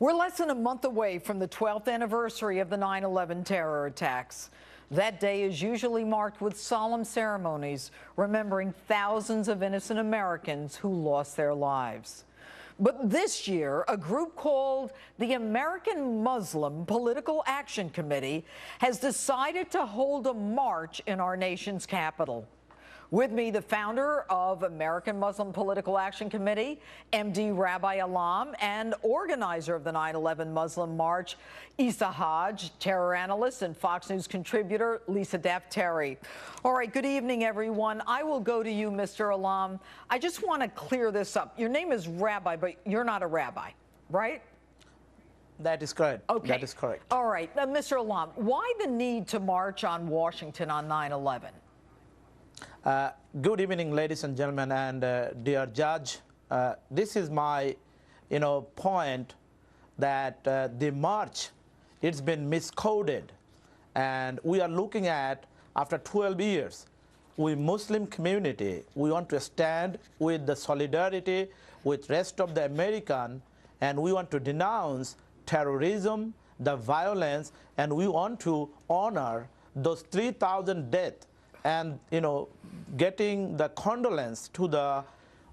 We're less than a month away from the 12th anniversary of the 9/11 terror attacks. That day is usually marked with solemn ceremonies, remembering thousands of innocent Americans who lost their lives. But this year, a group called the American Muslim Political Action Committee has decided to hold a march in our nation's capital. With me, the founder of American Muslim Political Action Committee, MD Rabbi Alam, and organizer of the 9/11 Muslim March, Issa Hodge, terror analyst and Fox News contributor, Lisa Daftari. All right, good evening, everyone. I will go to you, Mr. Alam. I just want to clear this up. Your name is Rabbi, but you're not a rabbi, right? That is correct. Okay. That is correct. All right. Mr. Alam, why the need to march on Washington on 9/11? Good evening, ladies and gentlemen, and dear judge. This is my, point that the march, it's been miscoded, and we are looking at, after 12 years, we Muslim community, we want to stand with the solidarity with rest of the American, and we want to denounce terrorism, the violence, and we want to honor those 3,000 deaths, and getting the condolence to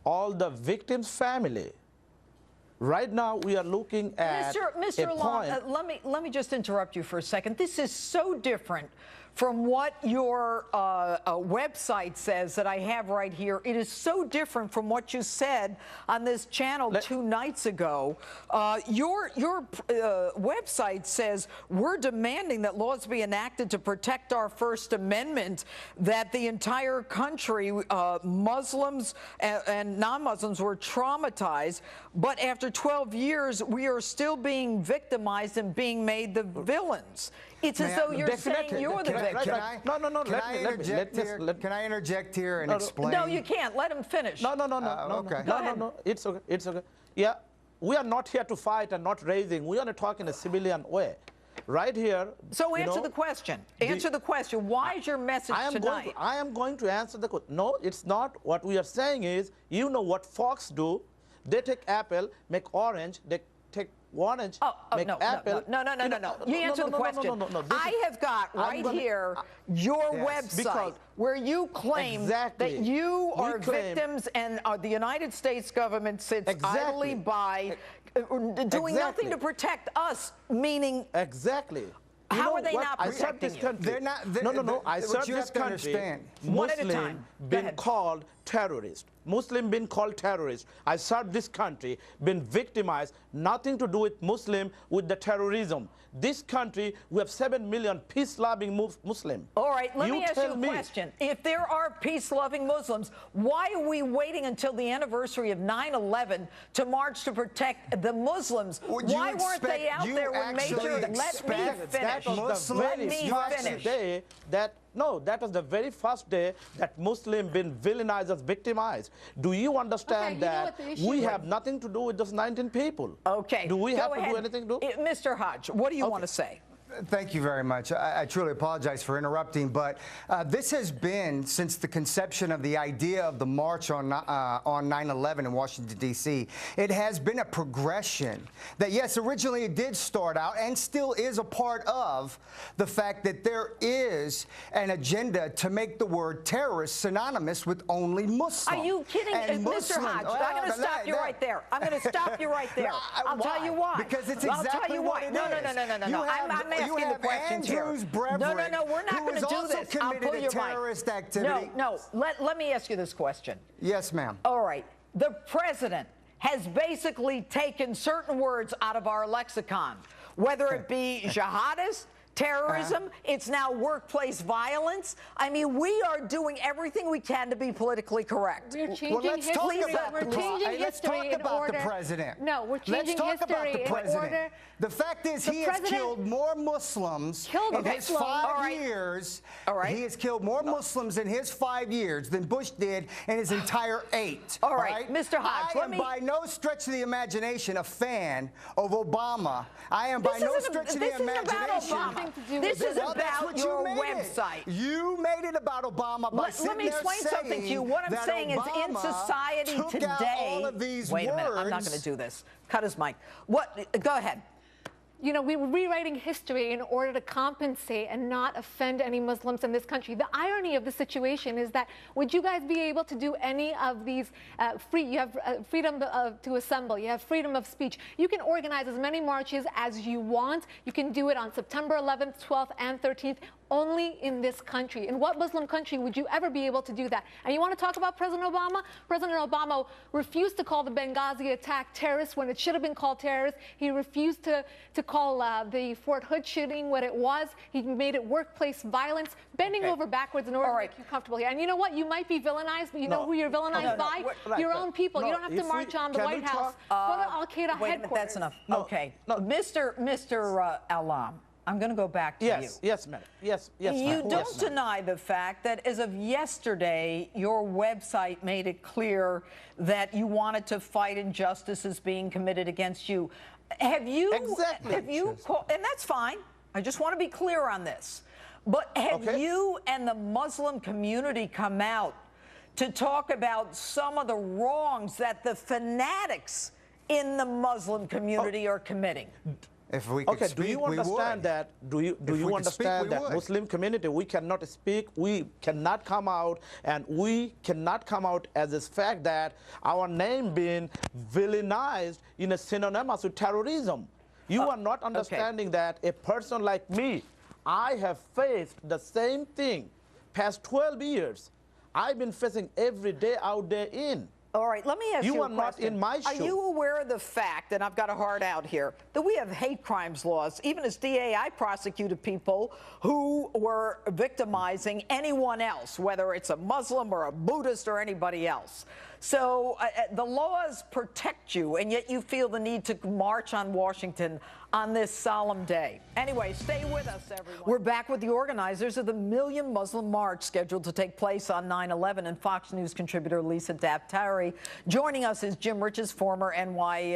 all the victims' family. Right now, we are looking at Mr. Alam, let me just interrupt you for a second. This is so different from what your website says that I have right here. It is so different from what you said on this channel 2 nights ago. Your website says, we're demanding that laws be enacted to protect our First Amendment, that the entire country, Muslims and non-Muslims, were traumatized, but after 12 years, we are still being victimized and being made the villains. It's as though you're saying you're the victim. Can I interject here and explain? No, you can't. Let him finish. No. Okay. No. It's okay. It's okay. Yeah, we are not here to fight and not raising. We want to talk in a civilian way. Right here. So answer the question. Answer the question. Why is your message tonight? I am going to answer the question. No, it's not. What we are saying is, what Fox do. They take apple, make orange. They take orange, make apple. No. You answer the question. I have got right here your website where you claim that you are victims and the United States government sits idly by doing nothing to protect us, meaning... Exactly. How are they not protecting you? They're not. No. I serve this country. Muslim been called terrorist. Muslim been called terrorist. I serve this country, been victimized. Nothing to do with Muslim, with the terrorism. This country, we have 7 million peace-loving Muslim. All right, let me ask you a question. If there are peace-loving Muslims, why are we waiting until the anniversary of 9/11 to march to protect the Muslims? Why weren't they out there when Major... Let me finish. Let me finish. That was the very first day that Muslim been villainized as victimized. Do you understand that we have nothing to do with those 19 people? Okay. Do we have to do anything to do? Mr. Hodge, what do you want to say? Thank you very much. I truly apologize for interrupting, but this has been since the conception of the idea of the march on 9/11 in Washington, D.C. It has been a progression that, yes, originally it did start out and still is a part of the fact that there is an agenda to make the word terrorist synonymous with only Muslim. Are you kidding? Mr. Hodge, I'm going to stop you right there. I'm going to stop you right there. I'll tell you why. Because it's exactly what it is. No. I'm asking the questions here. No, we're not going to do this. I'll pull your mic. No. Let me ask you this question. Yes, ma'am. All right. The president has basically taken certain words out of our lexicon, whether it be jihadist, terrorism, it's now workplace violence. I mean, we are doing everything we can to be politically correct. We're changing history. Let's talk about the president. No, we're changing history in order. The fact is, he has killed more Muslims in his 5 years. He has killed more Muslims in his 5 years than Bush did in his entire 8. All right, Mr. Hodge, I am by no stretch of the imagination a fan of Obama. I am by no stretch of the imagination nothing to do This with is it. Well, that's about what you your made it. website. You made it about Obama by Let me explain something to you. What I'm saying is, in society today. All of these wait a minute. I'm not words. going to do this. Cut his mic. What? Go ahead. You know, we were rewriting history in order to compensate and not offend any Muslims in this country. The irony of the situation is that would you guys be able to do any of these you have freedom to assemble, you have freedom of speech. You can organize as many marches as you want. You can do it on September 11th, 12th, and 13th. Only in this country. In what Muslim country would you ever be able to do that? And you want to talk about President Obama? President Obama refused to call the Benghazi attack terrorist when it should have been called terrorist. He refused to call the Fort Hood shooting what it was. He made it workplace violence, bending over backwards in order to make you comfortable here. And you know what? You might be villainized, but you know who you're villainized by? Your own people. You don't have to march on the White House. Go to Al-Qaeda Wait a headquarters. minute, that's enough. No, okay. no. Mr. Alam, I'm going to go back to you. Yes, madam. Yes, You ma'am. don't deny the fact that as of yesterday, your website made it clear that you wanted to fight injustices being committed against you. Have you? Exactly. Have you? And that's fine. I just want to be clear on this. But have you and the Muslim community come out to talk about some of the wrongs that the fanatics in the Muslim community are committing? If we could speak, do you understand that? Do you understand that Muslim community? We cannot speak. We cannot come out, and we cannot come out as this fact that our name being villainized in a synonymous with terrorism. You are not understanding that a person like me, I have faced the same thing past 12 years. I've been facing every day out there in. All right, let me ask you a question. You are not in my Are shoe. you aware of the fact, and I've got a hard out here, that we have hate crimes laws? Even as DA, I prosecuted people who were victimizing anyone else, whether it's a Muslim or a Buddhist or anybody else. So the laws protect you, and yet you feel the need to march on Washington on this solemn day. Anyway, stay with us, everyone. We're back with the organizers of the Million Muslim March scheduled to take place on 9/11, and Fox News contributor Lisa Daftari. Joining us is Jim Riches, former NY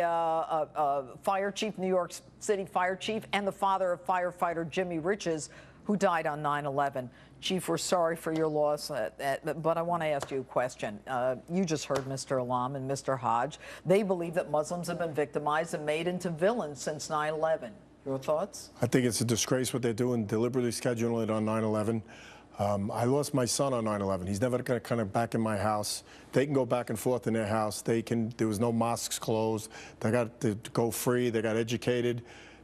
fire chief, New York City fire chief, and the father of firefighter Jimmy Riches, who died on 9/11. Chief, we're sorry for your loss, but I want to ask you a question. You just heard Mr. Alam and Mr. Hodge. They believe that Muslims have been victimized and made into villains since 9/11. Your thoughts? I think it's a disgrace what they're doing, deliberately scheduling it on 9/11. I lost my son on 9/11. He's never going to come back in my house. They can go back and forth in their house. There was no mosques closed. They got to go free. They got educated.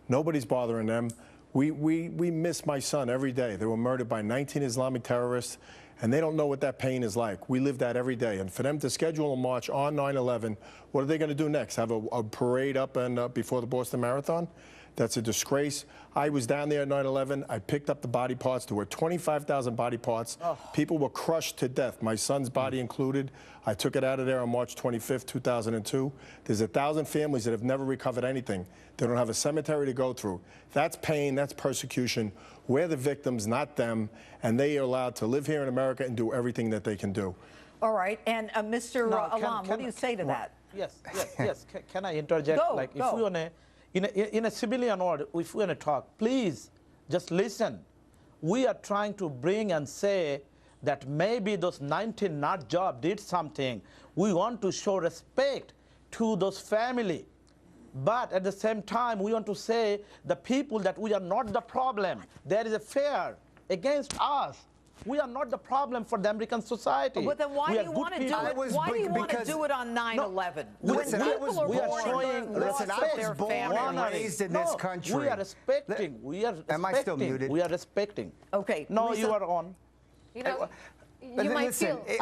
Nobody's bothering them. We miss my son every day. They were murdered by 19 Islamic terrorists, and they don't know what that pain is like. We live that every day. And for them to schedule a march on 9/11, what are they going to do next? Have a parade up and before the Boston Marathon? That's a disgrace. I was down there at 9/11. I picked up the body parts. There were 25,000 body parts. Oh. People were crushed to death, my son's body included. I took it out of there on March 25th, 2002. There's 1,000 families that have never recovered anything. They don't have a cemetery to go through. That's pain. That's persecution. We're the victims, not them. And they are allowed to live here in America and do everything that they can do. All right. And Mr. Alam, what do you say to that? Yes. Can I interject? Go. If we want to, in a civilian order, if we want to talk, please just listen. We are trying to bring and say that maybe those 19 nut job did something. We want to show respect to those family. But at the same time, we want to say the people that we are not the problem. There is a fear against us. We are not the problem for the American society. But then why do you want to do it? Why do you want to do it on 9/11? Listen, I was born and family. raised in this country. We are respecting. Am I still muted? We are respecting. Okay. No, Lisa, you are on. You know, you might feel. If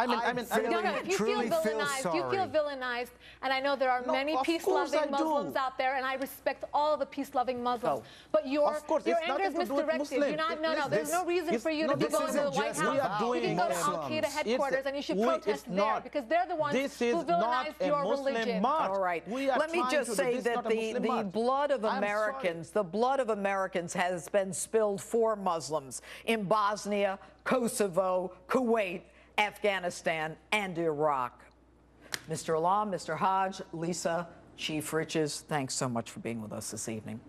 you feel villainized, you feel villainized. And I know there are many peace-loving Muslims out there, and I respect all of the peace-loving Muslims. But your anger is misdirected. You're not. No. There's no reason for you to be going to the White House. You can go to Al-Qaeda headquarters, and you should protest there because they're the ones who villainized your religion. All right. Let me just say that the blood of Americans has been spilled for Muslims in Bosnia, Kosovo, Kuwait, Afghanistan, and Iraq. Mr. Alam, Mr. Hodge, Lisa, Chief Riches, thanks so much for being with us this evening.